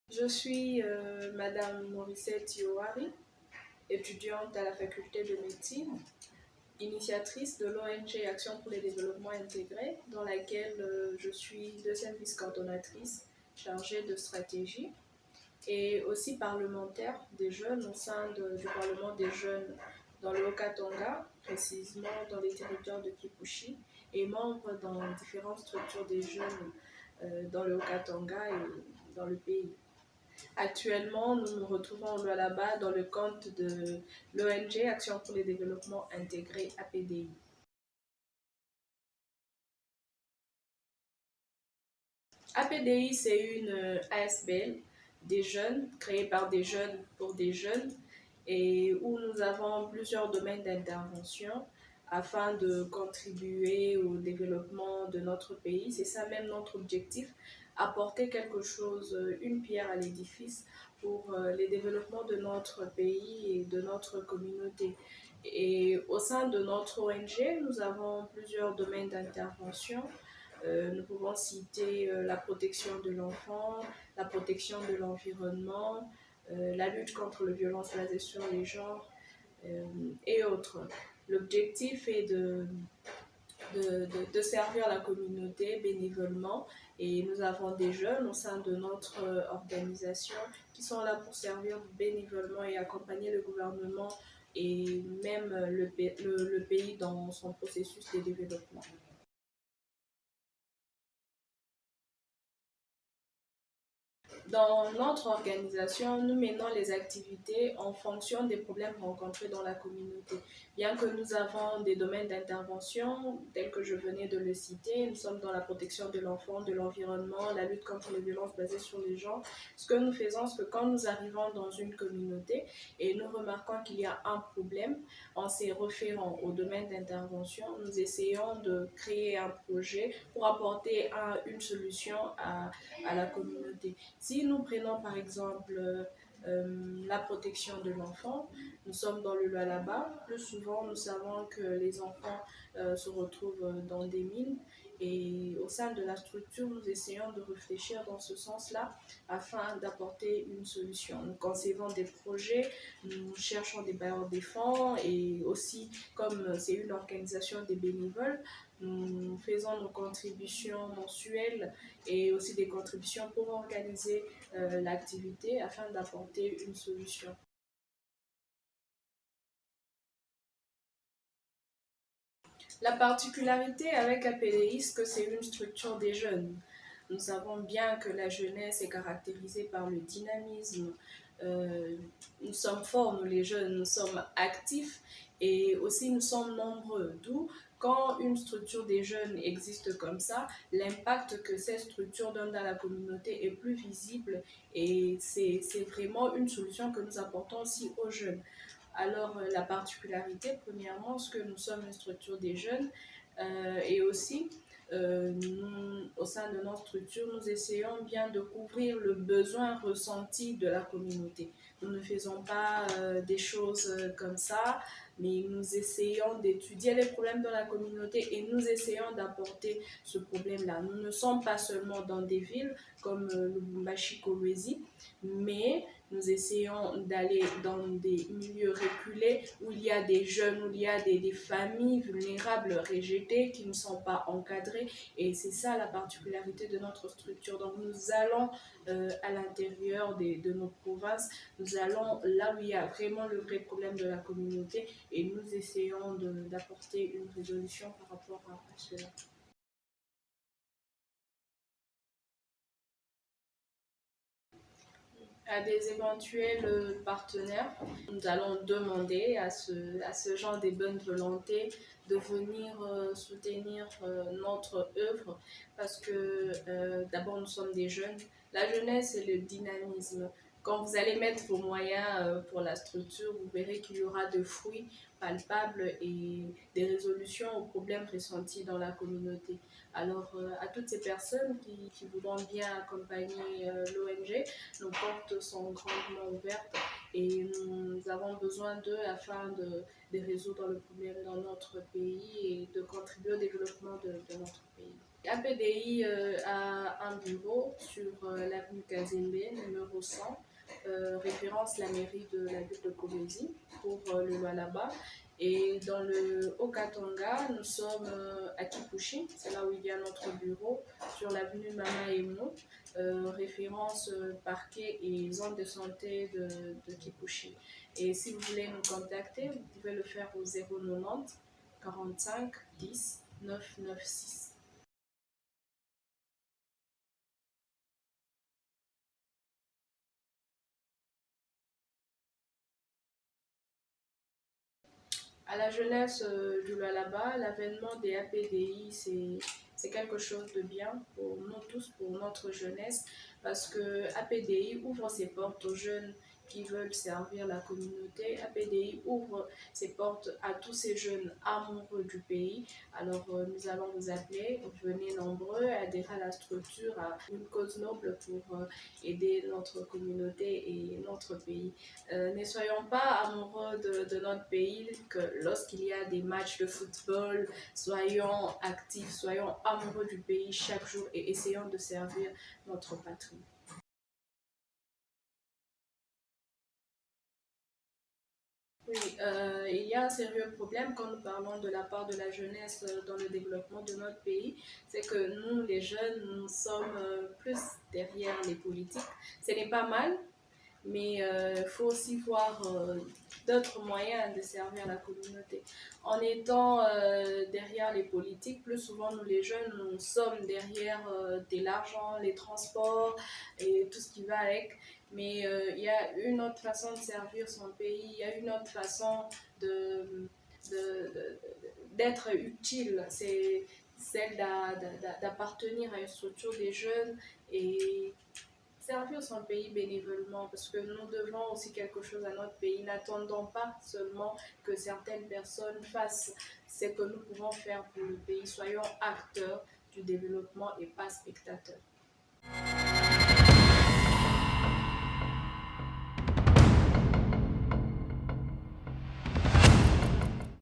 Je suis Madame Morissette Yohari, étudiante à la faculté de médecine, initiatrice de l'ONG Action pour le développement intégré, dans laquelle je suis deuxième vice-coordonnatrice chargée de stratégie et aussi parlementaire des jeunes au sein du Parlement des jeunes dans le Haut-Katanga, précisément dans les territoires de Kipushi, et membre dans différentes structures des jeunes dans le Haut-Katanga et dans le pays. Actuellement, nous nous retrouvons au Lualaba dans le compte de l'ONG Action pour le développement intégré APDI. APDI, c'est une ASBL des jeunes, créée par des jeunes pour des jeunes, et où nous avons plusieurs domaines d'intervention afin de contribuer au développement de notre pays. C'est ça même notre objectif, apporter quelque chose, une pierre à l'édifice pour le développement de notre pays et de notre communauté. Et au sein de notre ONG, nous avons plusieurs domaines d'intervention. Nous pouvons citer la protection de l'enfant, la protection de l'environnement, la lutte contre les violences basées sur les genres et autres. L'objectif est de servir la communauté bénévolement et nous avons des jeunes au sein de notre organisation qui sont là pour servir bénévolement et accompagner le gouvernement et même le pays dans son processus de développement. Dans notre organisation, nous menons les activités en fonction des problèmes rencontrés dans la communauté. Bien que nous avons des domaines d'intervention, tels que je venais de le citer, nous sommes dans la protection de l'enfant, de l'environnement, la lutte contre les violences basées sur les genres. Ce que nous faisons, c'est que quand nous arrivons dans une communauté et nous remarquons qu'il y a un problème, en se référant au domaine d'intervention, nous essayons de créer un projet pour apporter une solution à la communauté. Si nous prenons par exemple la protection de l'enfant, nous sommes dans le Lualaba. Plus souvent, nous savons que les enfants se retrouvent dans des mines et au sein de la structure, nous essayons de réfléchir dans ce sens-là afin d'apporter une solution. Nous concevons des projets, nous cherchons des bailleurs des fonds et aussi, comme c'est une organisation des bénévoles, nous faisons nos contributions mensuelles et aussi des contributions pour organiser l'activité afin d'apporter une solution. La particularité avec APDI, c'est que c'est une structure des jeunes. Nous savons bien que la jeunesse est caractérisée par le dynamisme. Nous sommes forts, nous les jeunes, nous sommes actifs et aussi nous sommes nombreux. D'où, quand une structure des jeunes existe comme ça, l'impact que cette structure donne dans la communauté est plus visible et c'est vraiment une solution que nous apportons aussi aux jeunes. Alors, la particularité, premièrement, c'est que nous sommes une structure des jeunes et aussi, au sein de notre structure, nous essayons bien de couvrir le besoin ressenti de la communauté. Nous ne faisons pas des choses comme ça, mais nous essayons d'étudier les problèmes de la communauté et nous essayons d'apporter ce problème-là. Nous ne sommes pas seulement dans des villes comme Lubumbashi, Kolwezi, mais nous essayons d'aller dans des milieux reculés où il y a des jeunes, où il y a des familles vulnérables, rejetées, qui ne sont pas encadrées. Et c'est ça la particularité de notre structure. Donc nous allons à l'intérieur de nos provinces, nous allons là où il y a vraiment le vrai problème de la communauté et nous essayons d'apporter une résolution par rapport à cela. À des éventuels partenaires, nous allons demander à ce genre de bonne volonté de venir soutenir notre œuvre parce que d'abord nous sommes des jeunes. La jeunesse et le dynamisme. Quand vous allez mettre vos moyens pour la structure, vous verrez qu'il y aura de fruits palpables et des résolutions aux problèmes ressentis dans la communauté. Alors, à toutes ces personnes qui voudront bien accompagner l'ONG, nos portes sont grandement ouvertes et nous avons besoin d'eux afin de résoudre le problème dans notre pays et de contribuer au développement de notre pays. APDI a un bureau sur l'avenue Kazembe, numéro 100, référence la mairie de la ville de Kobezi pour le Lualaba. Et dans le Haut-Katanga, nous sommes à Kipushi, c'est là où il y a notre bureau, sur l'avenue Mama Emo, référence parquet et zone de santé de Kipushi. Et si vous voulez nous contacter, vous pouvez le faire au 090 45 10 996. À la jeunesse du Lualaba, l'avènement des APDI, c'est quelque chose de bien pour nous tous, pour notre jeunesse, parce que APDI ouvre ses portes aux jeunes qui veulent servir la communauté. APDI ouvre ses portes à tous ces jeunes amoureux du pays. Alors nous allons vous appeler, venez nombreux, adhérer à la structure, à une cause noble pour aider notre communauté et notre pays. Ne soyons pas amoureux de notre pays que lorsqu'il y a des matchs de football, soyons actifs, soyons amoureux du pays chaque jour et essayons de servir notre patrie. Oui, il y a un sérieux problème quand nous parlons de la part de la jeunesse dans le développement de notre pays, c'est que nous, les jeunes, nous sommes plus derrière les politiques. Ce n'est pas mal, mais il faut aussi voir d'autres moyens de servir la communauté. En étant derrière les politiques, plus souvent nous les jeunes, nous sommes derrière de l'argent, les transports et tout ce qui va avec. Mais il y a une autre façon de servir son pays, il y a une autre façon de, d'être utile. C'est celle d'appartenir à une structure des jeunes et servir son pays bénévolement parce que nous devons aussi quelque chose à notre pays. N'attendons pas seulement que certaines personnes fassent ce que nous pouvons faire pour le pays. Soyons acteurs du développement et pas spectateurs.